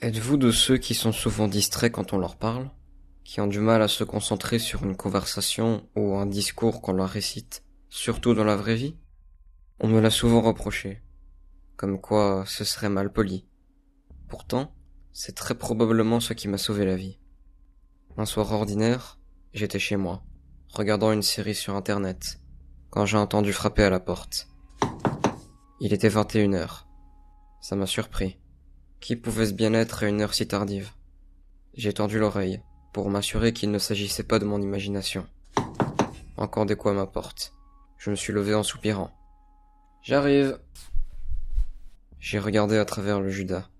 Êtes-vous de ceux qui sont souvent distraits quand on leur parle, qui ont du mal à se concentrer sur une conversation ou un discours qu'on leur récite, surtout dans la vraie vie? On me l'a souvent reproché, comme quoi ce serait mal poli. Pourtant, c'est très probablement ce qui m'a sauvé la vie. Un soir ordinaire, j'étais chez moi, regardant une série sur internet, quand j'ai entendu frapper à la porte. Il était 21h. Ça m'a surpris. Qui pouvait-ce bien être à une heure si tardive? J'ai tendu l'oreille, pour m'assurer qu'il ne s'agissait pas de mon imagination. Encore des coups à ma porte. Je me suis levé en soupirant. J'arrive. J'ai regardé à travers le judas.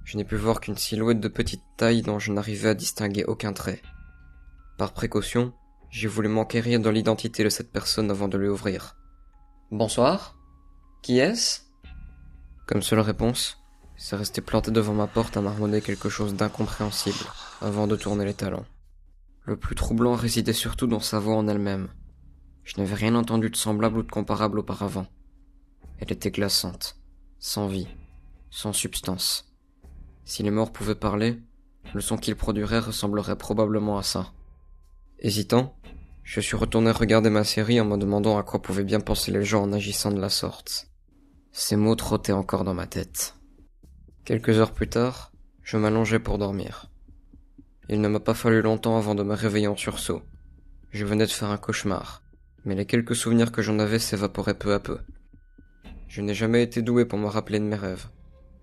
Je n'ai pu voir qu'une silhouette de petite taille dont je n'arrivais à distinguer aucun trait. Par précaution, j'ai voulu m'enquérir dans l'identité de cette personne avant de lui ouvrir. Bonsoir. Qui est-ce? Comme seule réponse, c'est resté planté devant ma porte à marmonner quelque chose d'incompréhensible, avant de tourner les talons. Le plus troublant résidait surtout dans sa voix en elle-même. Je n'avais rien entendu de semblable ou de comparable auparavant. Elle était glaçante, sans vie, sans substance. Si les morts pouvaient parler, le son qu'ils produiraient ressemblerait probablement à ça. Hésitant, je suis retourné regarder ma série en me demandant à quoi pouvaient bien penser les gens en agissant de la sorte. Ces mots trottaient encore dans ma tête. Quelques heures plus tard, je m'allongeais pour dormir. Il ne m'a pas fallu longtemps avant de me réveiller en sursaut. Je venais de faire un cauchemar, mais les quelques souvenirs que j'en avais s'évaporaient peu à peu. Je n'ai jamais été doué pour me rappeler de mes rêves,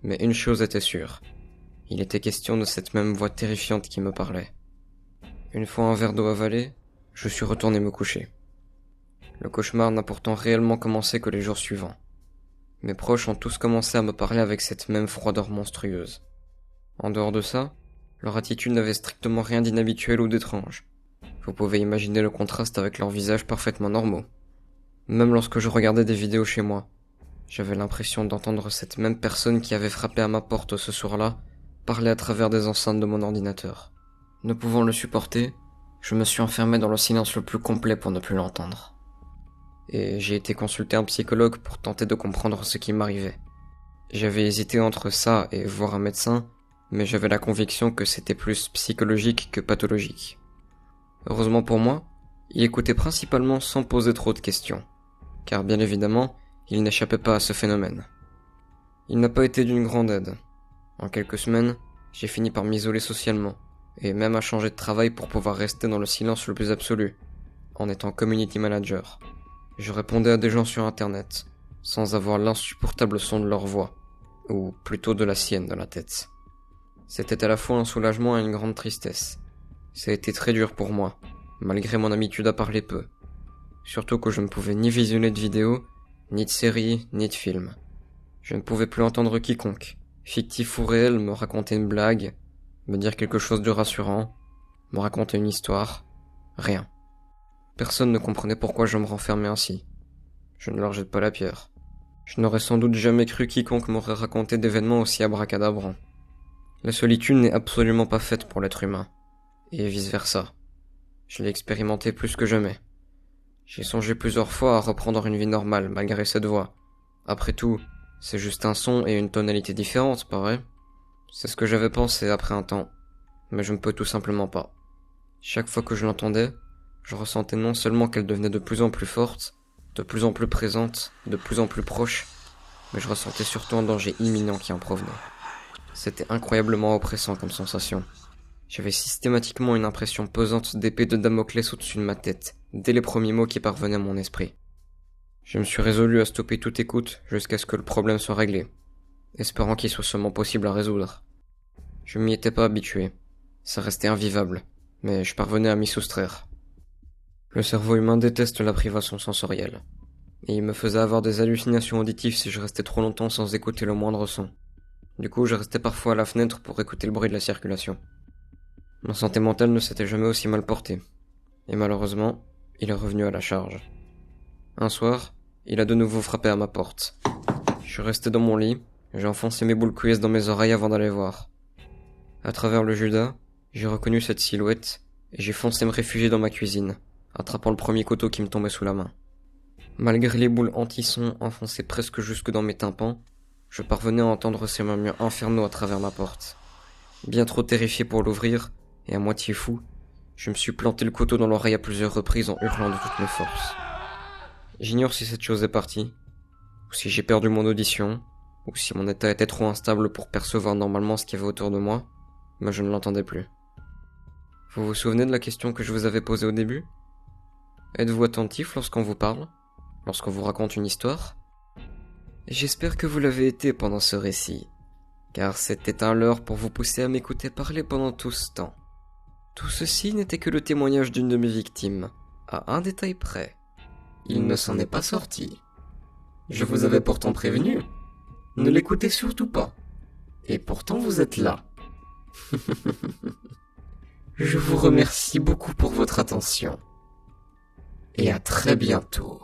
mais une chose était sûre. Il était question de cette même voix terrifiante qui me parlait. Une fois un verre d'eau avalé, je suis retourné me coucher. Le cauchemar n'a pourtant réellement commencé que les jours suivants. Mes proches ont tous commencé à me parler avec cette même froideur monstrueuse. En dehors de ça, leur attitude n'avait strictement rien d'inhabituel ou d'étrange. Vous pouvez imaginer le contraste avec leurs visages parfaitement normaux. Même lorsque je regardais des vidéos chez moi, j'avais l'impression d'entendre cette même personne qui avait frappé à ma porte ce soir-là parler à travers des enceintes de mon ordinateur. Ne pouvant le supporter, je me suis enfermé dans le silence le plus complet pour ne plus l'entendre. Et j'ai été consulter un psychologue pour tenter de comprendre ce qui m'arrivait. J'avais hésité entre ça et voir un médecin, mais j'avais la conviction que c'était plus psychologique que pathologique. Heureusement pour moi, il écoutait principalement sans poser trop de questions, car bien évidemment, il n'échappait pas à ce phénomène. Il n'a pas été d'une grande aide. En quelques semaines, j'ai fini par m'isoler socialement, et même à changer de travail pour pouvoir rester dans le silence le plus absolu, en étant community manager. Je répondais à des gens sur internet, sans avoir l'insupportable son de leur voix, ou plutôt de la sienne dans la tête. C'était à la fois un soulagement et une grande tristesse. Ça a été très dur pour moi, malgré mon habitude à parler peu. Surtout que je ne pouvais ni visionner de vidéos, ni de séries, ni de films. Je ne pouvais plus entendre quiconque, fictif ou réel, me raconter une blague, me dire quelque chose de rassurant, me raconter une histoire, rien. Personne ne comprenait pourquoi je me renfermais ainsi. Je ne leur jette pas la pierre. Je n'aurais sans doute jamais cru quiconque m'aurait raconté d'événements aussi abracadabrants. La solitude n'est absolument pas faite pour l'être humain, et vice-versa. Je l'ai expérimenté plus que jamais. J'ai songé plusieurs fois à reprendre une vie normale malgré cette voix. Après tout, c'est juste un son et une tonalité différente, pas vrai? C'est ce que j'avais pensé après un temps, mais je ne peux tout simplement pas. Chaque fois que je l'entendais, je ressentais non seulement qu'elle devenait de plus en plus forte, de plus en plus présente, de plus en plus proche, mais je ressentais surtout un danger imminent qui en provenait. C'était incroyablement oppressant comme sensation. J'avais systématiquement une impression pesante d'épée de Damoclès au-dessus de ma tête, dès les premiers mots qui parvenaient à mon esprit. Je me suis résolu à stopper toute écoute jusqu'à ce que le problème soit réglé, espérant qu'il soit seulement possible à résoudre. Je m'y étais pas habitué. Ça restait invivable, mais je parvenais à m'y soustraire. Le cerveau humain déteste la privation sensorielle, et il me faisait avoir des hallucinations auditives si je restais trop longtemps sans écouter le moindre son. Du coup, je restais parfois à la fenêtre pour écouter le bruit de la circulation. Ma santé mentale ne s'était jamais aussi mal portée, et malheureusement, il est revenu à la charge. Un soir, il a de nouveau frappé à ma porte. Je suis resté dans mon lit, j'ai enfoncé mes boules cuisses dans mes oreilles avant d'aller voir. À travers le judas, j'ai reconnu cette silhouette, et j'ai foncé me réfugier dans ma cuisine, attrapant le premier couteau qui me tombait sous la main. Malgré les boules anti-son enfoncées presque jusque dans mes tympans, je parvenais à entendre ces murmures infernaux à travers ma porte. Bien trop terrifié pour l'ouvrir, et à moitié fou, je me suis planté le couteau dans l'oreille à plusieurs reprises en hurlant de toutes mes forces. J'ignore si cette chose est partie, ou si j'ai perdu mon audition, ou si mon état était trop instable pour percevoir normalement ce qu'il y avait autour de moi, mais je ne l'entendais plus. Vous vous souvenez de la question que je vous avais posée au début ? Êtes-vous attentif lorsqu'on vous parle ? Lorsqu'on vous raconte une histoire ? J'espère que vous l'avez été pendant ce récit, car c'était un leurre pour vous pousser à m'écouter parler pendant tout ce temps. Tout ceci n'était que le témoignage d'une de mes victimes, à un détail près. Il ne s'en est pas sorti. Je vous avais pourtant prévenu. Ne l'écoutez surtout pas. Et pourtant vous êtes là. Je vous remercie beaucoup pour votre attention. Et à très bientôt.